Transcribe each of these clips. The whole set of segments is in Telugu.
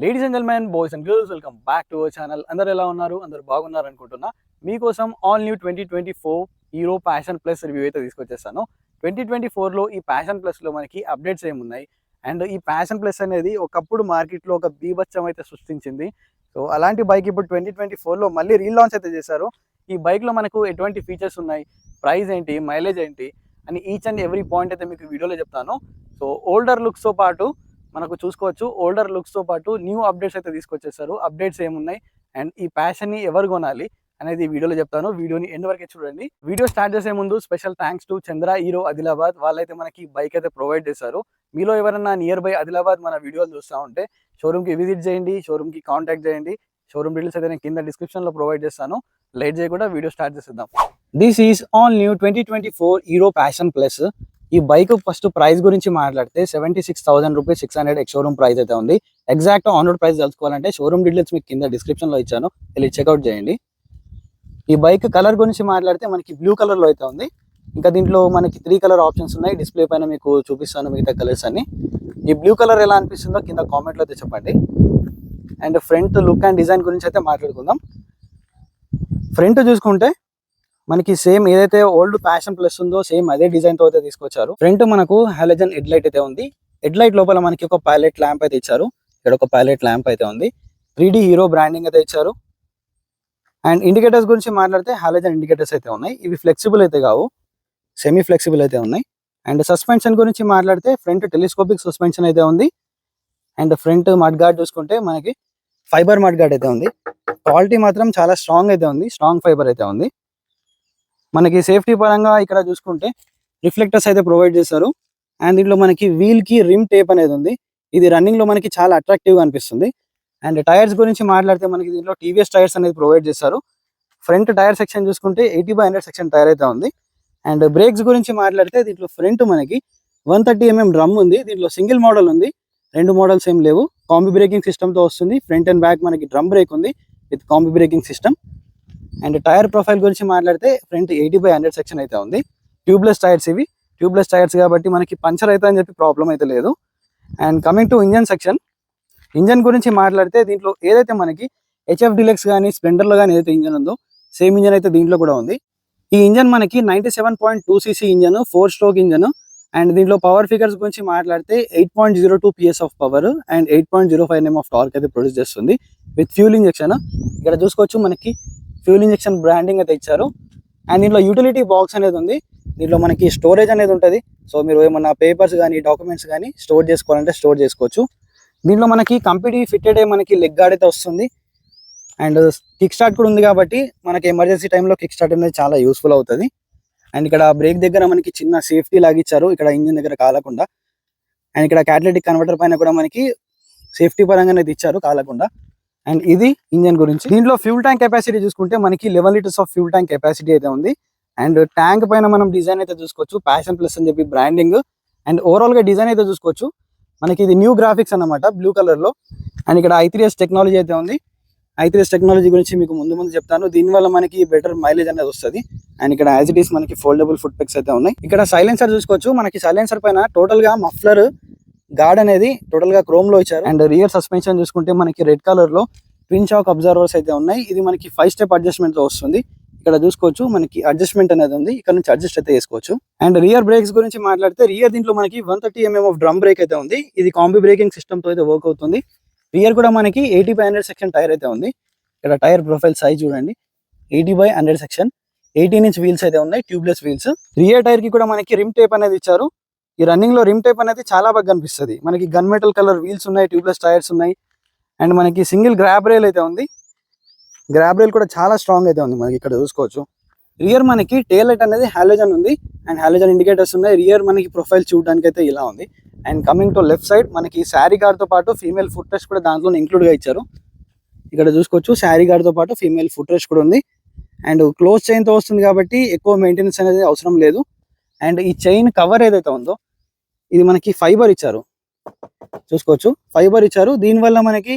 Ladies and gentlemen, boys and girls, welcome back to our channel. అందరు ఎలా ఉన్నారు? అందరు బాగున్నారు అనుకుంటున్నా. మీకోసం all new 2024 hero passion plus review అయితే తీసుకొచ్చేస్తాను. 2024లో ఈ ప్యాషన్ ప్లస్లో మనకి అప్డేట్స్ ఏమున్నాయి, అండ్ ఈ ప్యాషన్ ప్లస్ అనేది ఒకప్పుడు మార్కెట్లో ఒక బీభత్సం అయితే సృష్టించింది. సో అలాంటి బైక్ ఇప్పుడు 2024లో మళ్ళీ రీలాంచ్ అయితే చేశారు. ఈ బైక్లో మనకు ఎటువంటి ఫీచర్స్ ఉన్నాయి, ప్రైస్ ఏంటి, మైలేజ్ ఏంటి అని ఈచ్ అండ్ ఎవ్రీ పాయింట్ అయితే మీకు వీడియోలో చెప్తాను. సో ఓల్డర్ లుక్స్తో పాటు మనకు చూసుకోవచ్చు, ఓల్డర్ లుక్స్తో పాటు న్యూ అప్డేట్స్ అయితే తీసుకొచ్చేసారు. అప్డేట్స్ ఏమున్నాయి అండ్ ఈ ప్యాషన్ని ఎవరు కొనాలి అనేది వీడియోలో చెప్తాను. వీడియోని ఎండ్ వరకే చూడండి. వీడియో స్టార్ట్ చేసే ముందు special thanks to Chandra hero Adilabad. వాళ్ళైతే మనకి బైక్ అయితే ప్రొవైడ్ చేశారు. మీలో ఎవరైనా నియర్ బై ఆదిలాబాద్ మన వీడియోలు చూస్తూ ఉంటే షోరూమ్కి విజిట్ చేయండి, షోరూమ్కి కాంటాక్ట్ చేయండి. షోరూమ్ డీటెయిల్స్ అయితే నేను కింద డిస్క్రిప్షన్లో ప్రొవైడ్ చేస్తాను. లేట్ చేయకుండా వీడియో స్టార్ట్ చేసేద్దాం. This is all new 2024 hero passion plus. ఈ బైక్ ఫస్ట్ ప్రైస్ గురించి మాట్లాడితే 76,000 రూపీస్ 600 ఎక్స్ షోరూమ్ ప్రైస్ అయితే ఉంది. ఎగ్జాక్ట్ ఆన్ రోడ్ ప్రైస్ తెలుసుకోవాలంటే షోరూమ్ డీటెయిల్స్ మీకు కింద డిస్క్రిప్షన్లో ఇచ్చాను, వెళ్ళి చెక్అవుట్ చేయండి. ఈ బైక్ కలర్ గురించి మాట్లాడితే మనకి బ్లూ కలర్లో అయితే ఉంది. ఇంకా దీంట్లో మనకి 3 కలర్ ఆప్షన్స్ ఉన్నాయి. డిస్ప్లే పైన మీకు చూపిస్తాను మిగతా కలర్స్ అన్ని. ఈ బ్లూ కలర్ ఎలా అనిపిస్తుందో కింద కామెంట్లో అయితే చెప్పండి. And front look and design గురించి అయితే మాట్లాడుకుందాం. ఫ్రంట్ చూసుకుంటే మనకి సేమ్ ఏదైతే ఓల్డ్ ప్యాషన్ ప్లస్ ఉందో సేమ్ అదే డిజైన్ తో అయితే తీసుకొచ్చారు. ఫ్రంట్ మనకు హాలోజన్ హెడ్ లైట్ అయితే ఉంది. హెడ్ లైట్ లోపల మనకి ఒక పైలట్ ల్యాంప్ అయితే ఇచ్చారు. ఇక్కడ ఒక పైలట్ ల్యాంప్ అయితే ఉంది. 3D హీరో బ్రాండింగ్ అయితే ఇచ్చారు. అండ్ ఇండికేటర్స్ గురించి మాట్లాడితే హాలోజన్ ఇండికేటర్స్ అయితే ఉన్నాయి. ఇవి ఫ్లెక్సిబుల్ అయితే కావు, సెమీ ఫ్లెక్సిబుల్ అయితే ఉన్నాయి. అండ్ సస్పెన్షన్ గురించి మాట్లాడితే ఫ్రంట్ టెలిస్కోపిక్ సస్పెన్షన్ అయితే ఉంది. అండ్ ఫ్రంట్ మడ్ గార్డ్ చూసుకుంటే మనకి ఫైబర్ మడ్ గార్డ్ అయితే ఉంది. క్వాలిటీ మాత్రం చాలా స్ట్రాంగ్ అయితే ఉంది, స్ట్రాంగ్ ఫైబర్ అయితే ఉంది. మనకి సేఫ్టీ పరంగా ఇక్కడ చూసుకుంటే రిఫ్లెక్టర్స్ అయితే ప్రొవైడ్ చేశారు. అండ్ దీంట్లో మనకి వీల్ కి రిమ్ టేప్ అనేది ఉంది. ఇది రన్నింగ్ లో మనకి చాలా అట్రాక్టివ్ గా అనిపిస్తుంది. అండ్ టైర్స్ గురించి మాట్లాడితే మనకి దీంట్లో టీవీఎస్ టైర్స్ అనేది ప్రొవైడ్ చేశారు. ఫ్రంట్ టైర్ సెక్షన్ చూసుకుంటే 80/100 సెక్షన్ టైర్ అయితే ఉంది. అండ్ బ్రేక్స్ గురించి మాట్లాడితే దీంట్లో ఫ్రంట్ మనకి 130 mm డ్రమ్ ఉంది. దీంట్లో సింగిల్ మోడల్ ఉంది, 2 మోడల్స్ ఏం లేవు. కాంబీ బ్రేకింగ్ సిస్టమ్ తో వస్తుంది. ఫ్రంట్ అండ్ బ్యాక్ మనకి డ్రమ్ బ్రేక్ ఉంది with combi braking system. And tyre profile గురించి మాట్లాడితే ఫ్రంట్ 80/100 సెక్షన్ అయితే ఉంది. ట్యూబ్లెస్ టైర్స్, ఇవి ట్యూబ్లెస్ టైర్స్ కాబట్టి మనకి పంచర్ అయితే అని చెప్పి ప్రాబ్లం అయితే లేదు. And coming to engine section, engine గురించి మాట్లాడితే దీంట్లో ఏదైతే మనకి హెచ్ఎఫ్ డిలక్స్ కానీ స్ప్లెండర్లో కానీ ఏదైతే ఇంజన్ ఉందో సేమ్ ఇంజన్ అయితే దీంట్లో కూడా ఉంది. ఈ ఇంజన్ మనకి 97.2 cc engine, 4 stroke engine. And దీంట్లో పవర్ ఫిగర్స్ గురించి మాట్లాడితే 8.02 PS of power and 8.05 Nm of torque అయితే ప్రొడ్యూస్ చేస్తుంది విత్ ఫ్యూల్ ఇంజెక్షన్. ఇక్కడ చూసుకోవచ్చు మనకి ఫ్యూల్ ఇంజెక్షన్ బ్రాండింగ్ అయితే ఇచ్చారు. అండ్ దీంట్లో యూటిలిటీ బాక్స్ అనేది ఉంది. దీంట్లో మనకి స్టోరేజ్ అనేది ఉంటుంది. సో మీరు ఏమన్నా పేపర్స్ కానీ డాక్యుమెంట్స్ కానీ స్టోర్ చేసుకోవాలంటే స్టోర్ చేసుకోవచ్చు. దీంట్లో మనకి కంపెనీ ఫిట్టెడ్ మనకి లెగ్ గార్డ్ అయితే వస్తుంది. అండ్ కిక్ స్టార్ట్ కూడా ఉంది కాబట్టి మనకి ఎమర్జెన్సీ టైంలో కిక్ స్టార్ట్ అనేది చాలా యూస్ఫుల్ అవుతుంది. అండ్ ఇక్కడ బ్రేక్ దగ్గర మనకి చిన్న సేఫ్టీ లాగిచ్చారు, ఇక్కడ ఇంజిన్ దగ్గర కాలకుండా. అండ్ ఇక్కడ క్యాటలిటిక్ కన్వర్టర్ పైన కూడా మనకి సేఫ్టీ పరంగా అనేది ఇచ్చారు, కాలకుండా. అండ్ ఇది ఇంజన్ గురించి. దీంట్లో ఫ్యూల్ ట్యాంక్ కెపాసిటీ చూసుకుంటే మనకి 11 litres of fuel tank capacity అయితే ఉంది. అండ్ ట్యాంక్ పైన మనం డిజైన్ అయితే చూసుకోవచ్చు, ప్యాషన్ ప్లస్ అని చెప్పి బ్రాండింగ్. అండ్ ఓవరాల్ గా డిజైన్ అయితే చూసుకోవచ్చు. మనకి ఇది న్యూ గ్రాఫిక్స్ అన్నమాట, బ్లూ కలర్ లో. అండ్ ఇక్కడ i3s టెక్నాలజీ అయితే ఉంది. i3s టెక్నాలజీ గురించి మీకు ముందు చెప్తాను. దీనివల్ల మనకి బెటర్ మైలేజ్ అనేది వస్తుంది. అండ్ ఇక్కడ యాజ్ ఇట్ ఈస్ మనకి ఫోల్డబుల్ ఫుట్ పెక్స్ అయితే ఉన్నాయి. ఇక్కడ సైలెన్సర్ చూసుకోవచ్చు. మనకి సైలెన్సర్ పైన టోటల్ గా మఫ్లర్ గార్డ్ అనేది టోటల్ గా క్రోమ్ లో ఇచ్చారు. అండ్ రియర్ సస్పెన్షన్ చూసుకుంటే మనకి రెడ్ కలర్ లో ట్విన్ షాక్ అబ్జర్వర్స్ అయితే ఉన్నాయి. ఇది మనకి 5 స్టెప్ అడ్జస్ట్మెంట్ తో వస్తుంది. ఇక్కడ చూసుకోవచ్చు మనకి అడ్జస్ట్మెంట్ అనేది ఉంది, ఇక్కడ నుంచి అడ్జస్ట్ అయితే చేసుకోవచ్చు. అండ్ రియర్ బ్రేక్స్ గురించి మాట్లాడితే రియర్ దీంట్లో మనకి 130 mm ఆఫ్ డ్రమ్ బ్రేక్ అయితే ఉంది. ఇది కాంబీ బ్రేకింగ్ సిస్టమ్ తో అయితే వర్క్ అవుతుంది. రియర్ కూడా మనకి 80/100 సెక్షన్ టైర్ అయితే ఉంది. ఇక్కడ టైర్ ప్రొఫైల్ సైజ్ చూడండి, 80/100 సెక్షన్, 18 inch వీల్స్ అయితే ఉన్నాయి, ట్యూబ్లెస్ వీల్స్. రియర్ టైర్ కి కూడా మనకి రిమ్ టేప్ అనేది ఇచ్చారు. ఈ రన్నింగ్ లో రిమ్ టేప్ అనేది చాలా బాగా కనిపిస్తుంది. మనకి గన్ మెటల్ కలర్ వీల్స్ ఉన్నాయి, ట్యూబ్లెస్ టైర్స్ ఉన్నాయి. అండ్ మనకి సింగిల్ గ్రాబ్ రైల్ అయితే ఉంది. గ్రాబ్ రైల్ కూడా చాలా స్ట్రాంగ్ అయితే ఉంది. మనకి ఇక్కడ చూసుకోవచ్చు. రియర్ మనకి టేల్ లైట్ అనేది హాలోజన్ ఉంది. అండ్ హాలోజన్ ఇండికేటర్స్ ఉన్నాయి. రియర్ మనకి ప్రొఫైల్ చూడడానికి అయితే ఇలా ఉంది. And coming to left side మనకి శారీ గార్డ్ తో పాటు ఫీమేల్ ఫుట్ రెస్ట్ కూడా దాంట్లో ఇంక్లూడ్ గా ఇచ్చారు. ఇక్కడ చూసుకోవచ్చు శారీ గార్డ్ తో పాటు ఫీమేల్ ఫుట్ రెస్ట్ కూడా ఉంది. అండ్ క్లోజ్ చైన్ తో వస్తుంది కాబట్టి ఎక్కువ మెయింటెనెన్స్ అనేది అవసరం లేదు. అండ్ ఈ చైన్ కవర్ ఏదైతే ఉందో ఇది మనకి ఫైబర్ ఇచ్చారు, చూసుకోవచ్చు ఫైబర్ ఇచ్చారు. దీనివల్ల మనకి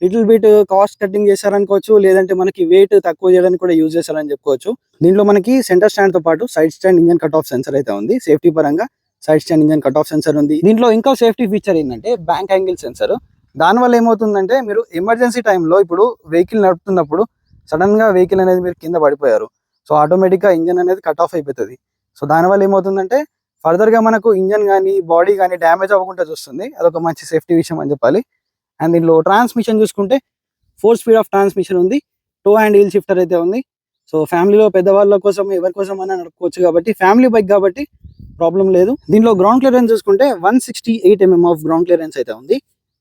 లిటిల్ బిట్ కాస్ట్ కటింగ్ చేశారనుకోవచ్చు, లేదంటే మనకి వెయిట్ తక్కువ చేయడానికి కూడా యూజ్ చేశారని చెప్పుకోవచ్చు. దీంట్లో మనకి సెంటర్ స్టాండ్ తో పాటు side stand engine cut off sensor అయితే ఉంది. సేఫ్టీ పరంగా side stand engine cut off sensor ఉంది. దీంట్లో ఇంకా సేఫ్టీ ఫీచర్ ఏంటంటే బ్యాంక్ యాంగిల్ సెన్సర్. దానివల్ల ఏమవుతుందంటే మీరు ఎమర్జెన్సీ టైంలో ఇప్పుడు వెహికల్ నడుపుతున్నప్పుడు సడన్గా వెహికల్ అనేది మీరు కింద పడిపోయారు, సో ఆటోమేటిక్గా ఇంజన్ అనేది కట్ ఆఫ్ అయిపోతుంది. సో దానివల్ల ఏమవుతుందంటే ఫర్దర్గా మనకు ఇంజన్ కానీ బాడీ కానీ డ్యామేజ్ అవ్వకుండా చూస్తుంది. అదొక మంచి సేఫ్టీ విషయం అని చెప్పాలి. అండ్ దీనిలో ట్రాన్స్మిషన్ చూసుకుంటే 4 స్పీడ్ ఆఫ్ ట్రాన్స్మిషన్ ఉంది, టో హ్యాండ్ వీల్ షిఫ్టర్ అయితే ఉంది. సో ఫ్యామిలీలో పెద్దవాళ్ళ కోసం ఎవరి కోసం అయినా నడుపుకోవచ్చు కాబట్టి ఫ్యామిలీ బైక్ కాబట్టి ప్రాబ్లం లేదు. దీనిలో గ్రౌండ్ క్లియరెన్స్ చూసుకుంటే 168 mm ఆఫ్ గ్రౌండ్ క్లియరెన్స్ అయితే ఉంది.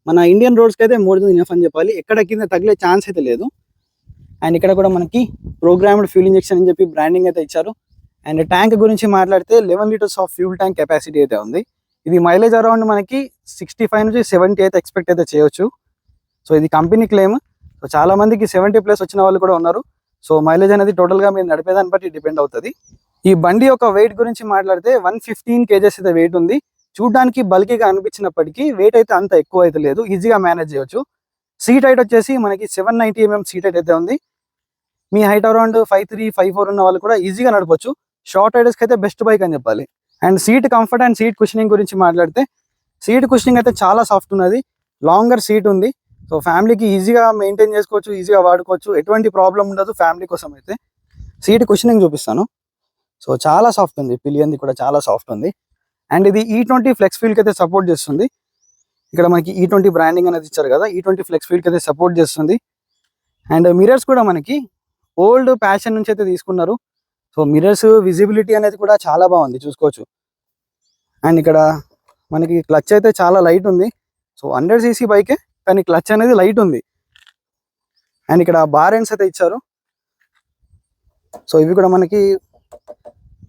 మన ఇండియన్ రోడ్స్కి అయితే మోర్ దెన్ ఇనఫ్ అని చెప్పాలి, ఎక్కడ కింద తగిలే ఛాన్స్ అయితే లేదు. అండ్ ఇక్కడ కూడా మనకి ప్రోగ్రామ్డ్ ఫ్యూల్ ఇంజెక్షన్ అని చెప్పి బ్రాండింగ్ అయితే ఇచ్చారు. అండ్ ట్యాంక్ గురించి మాట్లాడితే 11 litres of fuel tank capacity అయితే ఉంది. ఇది మైలేజ్ అరౌండ్ మనకి 65 నుంచి 70 అయితే ఎక్స్పెక్ట్ అయితే చేయొచ్చు. సో ఇది కంపెనీ క్లెయిమ్. సో చాలా మందికి 70+ వచ్చిన వాళ్ళు కూడా ఉన్నారు. సో మైలేజ్ అనేది టోటల్గా మీరు నడిపేదాన్ని బట్టి డిపెండ్ అవుతుంది. ఈ బండి యొక్క వెయిట్ గురించి మాట్లాడితే 115 kgs అయితే వెయిట్ ఉంది. చూడడానికి బల్కీగా అనిపించినప్పటికీ వెయిట్ అయితే అంత ఎక్కువ అయితే లేదు, ఈజీగా మేనేజ్ చేయొచ్చు. సీట్ హైట్ వచ్చేసి మనకి 790 mm సీట్ హైట్ అయితే ఉంది. మీ హైట్ అరౌండ్ 5'3", 5'4" ఉన్న వాళ్ళు కూడా ఈజీగా నడపచ్చు. షార్ట్ రైడర్స్కి అయితే బెస్ట్ బైక్ అని చెప్పాలి. And seat comfort and seat cushioning గురించి మాట్లాడితే సీట్ కుషనింగ్ అయితే చాలా సాఫ్ట్ ఉన్నది, లాంగర్ సీట్ ఉంది. సో ఫ్యామిలీకి ఈజీగా మెయింటైన్ చేసుకోవచ్చు, ఈజీగా వాడుకోవచ్చు, ఎటువంటి ప్రాబ్లం ఉండదు ఫ్యామిలీ కోసం అయితే. సీట్ కుషనింగ్ చూపిస్తాను. సో చాలా సాఫ్ట్ ఉంది, పిలియన్ది కూడా చాలా సాఫ్ట్ ఉంది. అండ్ ఇది E20 ఫ్లెక్స్ ఫీల్కి అయితే సపోర్ట్ చేస్తుంది. ఇక్కడ మనకి E20 బ్రాండింగ్ అనేది ఇచ్చారు కదా, E20 ఫ్లెక్స్ ఫీల్కి అయితే సపోర్ట్ చేస్తుంది. అండ్ మిరర్స్ కూడా మనకి ఓల్డ్ ప్యాషన్ నుంచి అయితే తీసుకున్నారు. సో మిరర్స్ విజిబిలిటీ అనేది కూడా చాలా బాగుంది, చూసుకోవచ్చు. అండ్ ఇక్కడ మనకి క్లచ్ అయితే చాలా లైట్ ఉంది. సో 100cc బైకే కానీ క్లచ్ అనేది లైట్ ఉంది. అండ్ ఇక్కడ బార్ ఎండ్స్ అయితే ఇచ్చారు. సో ఇవి కూడా మనకి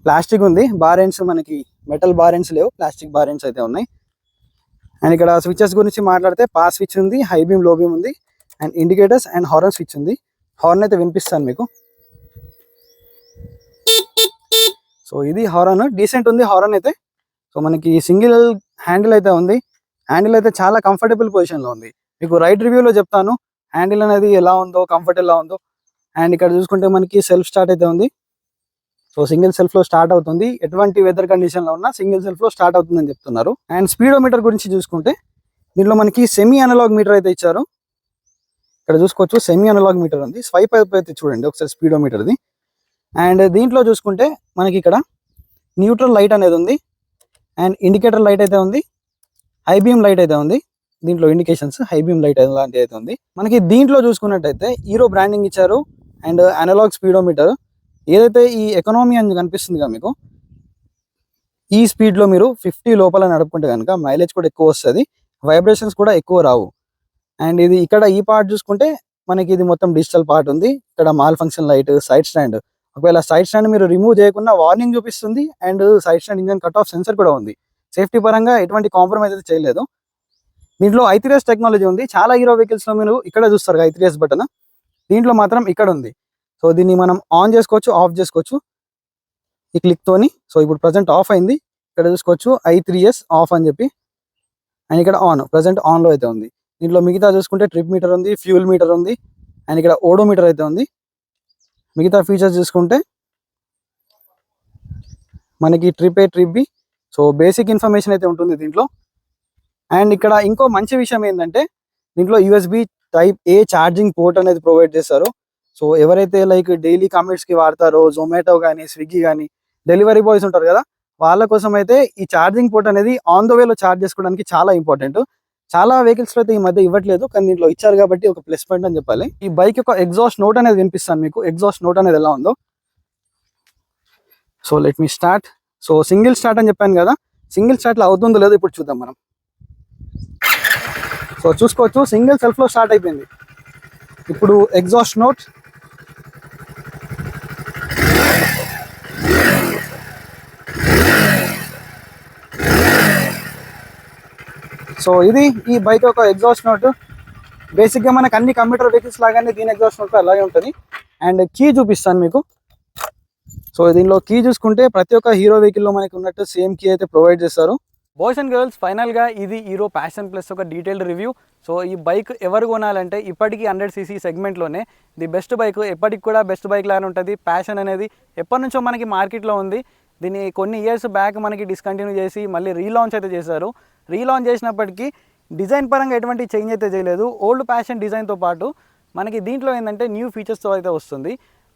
ప్లాస్టిక్ ఉంది, బార్ ఎండ్స్ మనకి మెటల్ బార్ ఎండ్స్ లేవు, ప్లాస్టిక్ బార్ ఎండ్స్ అయితే ఉన్నాయి. అండ్ ఇక్కడ స్విచెస్ గురించి మాట్లాడితే పాస్ స్విచ్ ఉంది, హై బీమ్ లో బీమ్ ఉంది, and indicators and horn switch ఉంది. హార్న్ అయితే వినిపిస్తాను మీకు. సో ఇది హార్న్, డీసెంట్ ఉంది హార్న్ అయితే. సో మనకి సింగిల్ హ్యాండిల్ అయితే ఉంది. హ్యాండిల్ అయితే చాలా కంఫర్టబుల్ పొజిషన్లో ఉంది. మీకు రైడ్ రివ్యూలో చెప్తాను హ్యాండిల్ అనేది ఎలా ఉందో, కంఫర్ట్ ఎలా ఉందో. అండ్ ఇక్కడ చూసుకుంటే మనకి సెల్ఫ్ స్టార్ట్ అయితే ఉంది. సో సింగిల్ సెల్ఫ్లో స్టార్ట్ అవుతుంది, ఎటువంటి వెదర్ కండిషన్లో ఉన్నా సింగిల్ సెల్ఫ్లో స్టార్ట్ అవుతుందని చెప్తున్నారు. అండ్ స్పీడోమీటర్ గురించి చూసుకుంటే దీంట్లో మనకి సెమీ అనలాగ్ మీటర్ అయితే ఇచ్చారు. ఇక్కడ చూసుకోవచ్చు సెమీ అనలాగ్ మీటర్ ఉంది. స్వైప్ అయితే చూడండి ఒకసారి స్పీడోమీటర్ది. అండ్ దీంట్లో చూసుకుంటే మనకి ఇక్కడ న్యూట్రల్ లైట్ అనేది ఉంది, అండ్ ఇండికేటర్ లైట్ అయితే ఉంది, హై బీమ్ లైట్ అయితే ఉంది. దీంట్లో ఇండికేషన్స్ హై బీమ్ లైట్ లాంటివి అయితే ఉంది. మనకి దీంట్లో చూసుకున్నట్టయితే హీరో బ్రాండింగ్ ఇచ్చారు. అండ్ అనలాగ్ స్పీడోమీటర్ ఏదైతే ఈ ఎకనామీ అని కనిపిస్తుంది కదా మీకు, ఈ స్పీడ్లో మీరు 50 లోపల నడుపుకుంటే కనుక మైలేజ్ కూడా ఎక్కువ వస్తుంది, వైబ్రేషన్స్ కూడా ఎక్కువ రావు. అండ్ ఇది ఇక్కడ ఈ పార్ట్ చూసుకుంటే మనకి ఇది మొత్తం డిజిటల్ పార్ట్ ఉంది. ఇక్కడ mall function light, side stand, ఒకవేళ సైడ్ స్టాండ్ మీరు రిమూవ్ చేయకుండా వార్నింగ్ చూపిస్తుంది. And side stand engine cut off sensor కూడా ఉంది. సేఫ్టీ పరంగా ఎటువంటి కాంప్రమైజ్ అయితే చేయలేదు. దీంట్లో I3S టెక్నాలజీ ఉంది. చాలా హీరో వెహికల్స్లో మీరు ఇక్కడ చూస్తారు I3S బటన్, దీంట్లో మాత్రం ఇక్కడ ఉంది. సో దీన్ని మనం ఆన్ చేసుకోవచ్చు, ఆఫ్ చేసుకోవచ్చు ఈ క్లిక్తోని. సో ఇప్పుడు ప్రజెంట్ ఆఫ్ అయింది, ఇక్కడ చూసుకోవచ్చు I3S ఆఫ్ అని చెప్పి. అండ్ ఇక్కడ ఆన్, ప్రజెంట్ ఆన్లో అయితే ఉంది. దీంట్లో మిగతా చూసుకుంటే ట్రిప్ మీటర్ ఉంది, ఫ్యూల్ మీటర్ ఉంది, అండ్ ఇక్కడ ఓడోమీటర్ అయితే ఉంది. మిగతా ఫీచర్స్ చూసుకుంటే మనకి trip A, trip B, so basic information అయితే ఉంటుంది దీంట్లో. అండ్ ఇక్కడ ఇంకో మంచి విషయం ఏంటంటే దీంట్లో USB Type A charging port అనేది ప్రొవైడ్ చేస్తారు. సో ఎవరైతే లైక్ డైలీ కమిట్స్కి వాడతారో, జొమాటో కానీ స్విగ్గీ కానీ డెలివరీ బాయ్స్ ఉంటారు కదా, వాళ్ళ కోసం అయితే ఈ ఛార్జింగ్ పోర్ట్ అనేది ఆన్ ద వేలో ఛార్జ్ చేసుకోవడానికి చాలా ఇంపార్టెంట్. చాలా వెహికల్స్లో అయితే ఈ మధ్య ఇవ్వట్లేదు, కానీ దీంట్లో ఇచ్చారు కాబట్టి ఒక ప్లస్ పాయింట్ అని చెప్పాలి. ఈ బైక్ యొక్క ఎగ్జాస్ట్ నోట్ అనేది వినిపిస్తాను మీకు, ఎగ్జాస్ట్ నోట్ అనేది ఎలా ఉందో. So let me start. So single start అని చెప్పాను కదా, సింగిల్ స్టార్ట్లో అవుతుందో లేదో ఇప్పుడు చూద్దాం మనం. సో చూసుకోవచ్చు సింగిల్ సెల్ఫ్లో స్టార్ట్ అయిపోయింది. ఇప్పుడు ఎగ్జాస్ట్ నోట్, సో ఇది ఈ బైక్ యొక్క ఎగ్జాస్ట్ నోట్. బేసిక్గా మనకు అన్ని కంప్యూటర్ వెహికల్స్ లాగానే దీని ఎగ్జాస్ట్ నోట్ అలాగే ఉంటుంది. అండ్ కీ చూపిస్తాను మీకు. సో దీనిలో కీ చూసుకుంటే ప్రతి ఒక్క హీరో వెహికల్లో మనకి ఉన్నట్టు సేమ్ కీ అయితే ప్రొవైడ్ చేస్తారు. బాయ్స్ అండ్ గర్ల్స్, ఫైనల్గా ఇది హీరో ప్యాషన్ ప్లస్ ఒక డీటెయిల్డ్ రివ్యూ. సో ఈ బైక్ ఎవరు కొనాలంటే ఇప్పటికీ 100cc సెగ్మెంట్లోనే ది బెస్ట్ బైక్, ఎప్పటికి కూడా బెస్ట్ బైక్ లానే ఉంటుంది. ప్యాషన్ అనేది ఎప్పటి నుంచో మనకి మార్కెట్లో ఉంది. దీన్ని కొన్ని ఇయర్స్ బ్యాక్ మనకి డిస్కంటిన్యూ చేసి మళ్ళీ రీలాంచ్ అయితే చేశారు. రీలాంచ్ చేసినప్పటికీ డిజైన్ పరంగా ఎటువంటి చేంజ్ అయితే చేయలేదు. ఓల్డ్ ప్యాషన్ డిజైన్తో పాటు మనకి దీంట్లో ఏంటంటే న్యూ ఫీచర్స్తో అయితే వస్తుంది.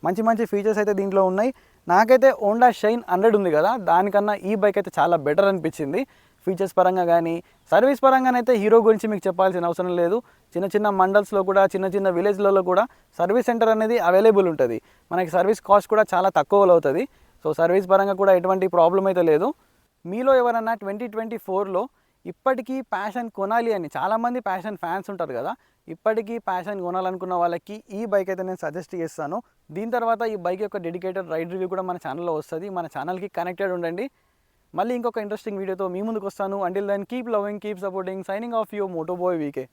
మంచి మంచి ఫీచర్స్ అయితే దీంట్లో ఉన్నాయి. నాకైతే హోండా షైన్ 100 ఉంది కదా, దానికన్నా ఈ బైక్ అయితే చాలా బెటర్ అనిపించింది. ఫీచర్స్ పరంగా కానీ సర్వీస్ పరంగానైతే హీరో గురించి మీకు చెప్పాల్సిన అవసరం లేదు. చిన్న చిన్న మండల్స్లో కూడా చిన్న చిన్న విలేజ్లలో కూడా సర్వీస్ సెంటర్ అనేది అవైలబుల్ ఉంటుంది. మనకి సర్వీస్ కాస్ట్ కూడా చాలా తక్కువలో అవుతుంది. సో సర్వీస్ పరంగా కూడా ఎటువంటి ప్రాబ్లం అయితే లేదు. మీలో ఎవరన్నా 2024లో ఇప్పటికీ ప్యాషన్ కొనాలి అని, చాలామంది ప్యాషన్ ఫ్యాన్స్ ఉంటారు కదా, ఇప్పటికీ ప్యాషన్ కొనాలనుకున్న వాళ్ళకి ఈ బైక్ అయితే నేను సజెస్ట్ చేస్తాను. దీని తర్వాత ఈ బైక్ యొక్క డెడికేటెడ్ రైడ్ రివ్యూ కూడా మన ఛానల్లో వస్తుంది. మన ఛానల్కి కనెక్టెడ్ ఉండండి. మళ్ళీ ఇంకొక ఇంట్రెస్టింగ్ వీడియోతో మీ ముందుకు వస్తాను. Until then keep loving, keep supporting. Signing off your moto boy VK.